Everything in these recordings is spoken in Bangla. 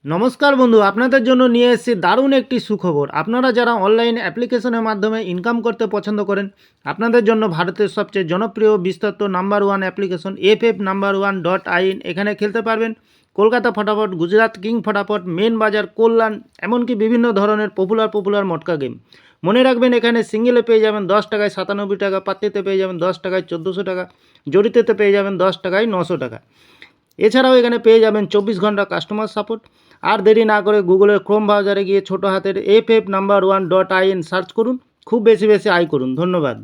নমস্কার বন্ধু, আপনাদের জন্য নিয়ে এসেছি দারুণ একটি সুখবর। আপনারা যারা অনলাইন অ্যাপ্লিকেশনের মাধ্যমে ইনকাম করতে পছন্দ করেন, আপনাদের জন্য ভারতের সবচেয়ে জনপ্রিয় বিস্তৃত নাম্বার ওয়ান অ্যাপ্লিকেশন FF1.in এখানে খেলতে পারবেন। কলকাতা ফটাফট, গুজরাট কিং ফটাফট, মেন বাজার, কল্যাণ, এমনকি বিভিন্ন ধরনের পপুলার মটকা গেম। মনে রাখবেন, এখানে সিঙ্গেলে পেয়ে যাবেন 10 টাকায় 97 টাকা, পাত্তিতে পেয়ে যাবেন 10 টাকায় 1400 টাকা, জড়িতেতে পেয়ে যাবেন 10 টাকায় 900 টাকা। এছাড়াও এখানে পেয়ে যাবেন 24 ঘন্টা কাস্টমার সাপোর্ট। আর দেরি না করে গুগলের ক্রোম ব্রাউজারে গিয়ে ছোটো হাতের FF1.in সার্চ করুন। খুব বেশি আয় করুন। ধন্যবাদ।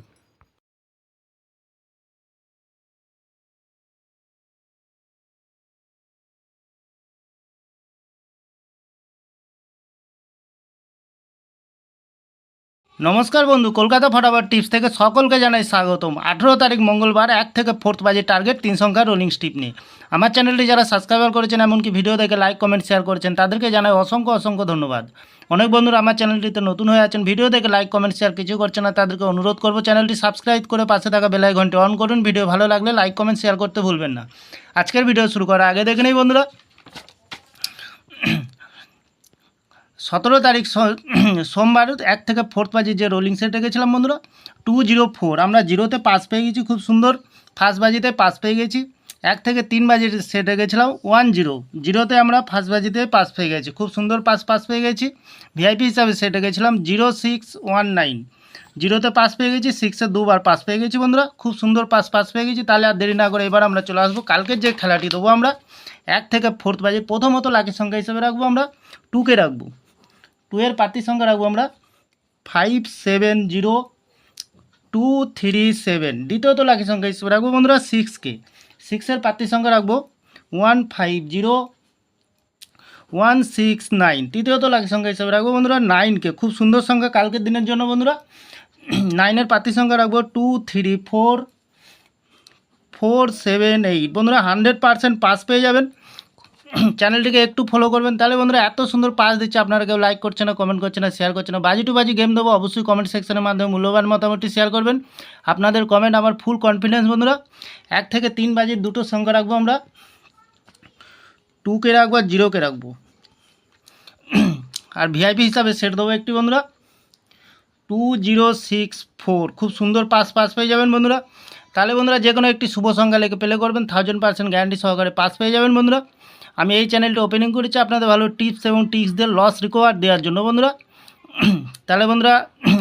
নমস্কার বন্ধু, কলকাতা ফটাফট টিপস থেকে সকলকে জানাই স্বাগতম। 18 তারিখ মঙ্গলবার 1 থেকে 4 বাজে টার্গেট 3 সংখ্যার রোলিং স্টিপ নিয়ে। আমার চ্যানেলটি যারা সাবস্ক্রাইবার করেছেন, এমনকি ভিডিও দেখে লাইক কমেন্ট শেয়ার করেছেন, তাদেরকে জানাই অসংখ্য ধন্যবাদ। অনেক বন্ধুরা আমার চ্যানেলটিতে নতুন হয়ে আছেন, ভিডিও দেখে লাইক কমেন্ট শেয়ার কিছু করছেন না, তাদেরকে অনুরোধ করবো চ্যানেলটি সাবস্ক্রাইব করে পাশে থাকা বেল আইকনটি অন করুন। ভিডিও ভালো লাগলে লাইক কমেন্ট শেয়ার করতে ভুলবেন না। আজকের ভিডিও শুরু করার আগে দেখে নেই বন্ধুরা, 17 তারিখ সোমবার 1 থেকে 4 বাজে যে রোলিং সেটে গেছিলাম বন্ধুরা 204, আমরা জিরোতে পাস পেয়ে গেছি। খুব সুন্দর ফার্স্ট বাজিতে পাস পেয়ে গেছি। 1 থেকে 3 বাজে সেটে গেছিলাম 10, জিরোতে আমরা ফার্স্ট বাজিতে পাস পেয়ে গেছি। খুব সুন্দর পাস পেয়ে গেছি। ভিআইপি হিসাবে সেটে গেছিলাম 0619, জিরোতে পাস পেয়ে গেছি। 6-এ দুবার পাস পেয়ে গেছি বন্ধুরা। খুব সুন্দর পাস পেয়ে গেছি। তাহলে আর দেরি না করে এবার আমরা চলে আসবো কালকের যে খেলাটি দেবো আমরা 1 থেকে 4 বাজে। প্রথমত লাকি সংখ্যা হিসেবে রাখবো আমরা 2কে রাখবো। 2 এর পার্টি সংখ্যা রাখবো আমরা 570237। দ্বিতীয়ত লাকি সংখ্যা হিসেবে রাখবো বন্ধুরা 6কে। 6 এর পার্টি সংখ্যা রাখবো 150169। তৃতীয়ত লাকি সংখ্যা হিসেবে রাখবো বন্ধুরা 9কে। খুব সুন্দর সংখ্যা কালকের দিনের জন্য বন্ধুরা। 9 এর পার্টি সংখ্যা রাখবো 234478। বন্ধুরা 100% পাস পেয়ে যাবেন। চ্যানেলটিকে একটু ফলো করবেন। তাহলে বন্ধুরা এত সুন্দর পাস দিচ্ছে, আপনারা কেউ লাইক করছে না, কমেন্ট করছে না, শেয়ার করছে না। বাজি টু বাজি গেম দেবো, অবশ্যই কমেন্ট সেকশনের মাধ্যমে মূল্যবান মতামতটি শেয়ার করবেন। আপনাদের কমেন্ট আমার ফুল কনফিডেন্স বন্ধুরা। 1 থেকে 3 বাজির দুটো সংখ্যা রাখবো আমরা, 2কে রাখবো আর 0কে রাখবো। আর ভিআইপি হিসাবে সেট দেবো একটি বন্ধুরা 2064। খুব সুন্দর পাস পেয়ে যাবেন বন্ধুরা। তাহলে বন্ধুরা যে কোনো একটি শুভ সংখ্যা লেগে প্লে করবেন, 1000% গ্যারান্টি সহকারে পাস পেয়ে যাবেন বন্ধুরা। আমি এই চ্যানেলটি ওপেনিং করেছি আপনাদের ভালো টিপস এবং ট্রিক্স দিয়ে লস রিকভার দেওয়ার জন্য বন্ধুরা। তাহলে বন্ধুরা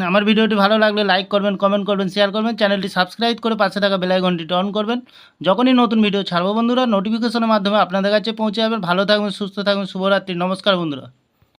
আমার ভিডিওটি ভালো লাগলে লাইক করবেন, কমেন্ট করবেন, শেয়ার করবেন, চ্যানেলটি সাবস্ক্রাইব করে পাশে থাকা বেল আইকনটি অন করবেন। যখনই নতুন ভিডিও ছাড়বো বন্ধুরা, নোটিফিকেশনের মাধ্যমে আপনাদের কাছে পৌঁছে যাবেন। ভালো থাকবেন, সুস্থ থাকবেন, শুভরাত্রি। নমস্কার বন্ধুরা।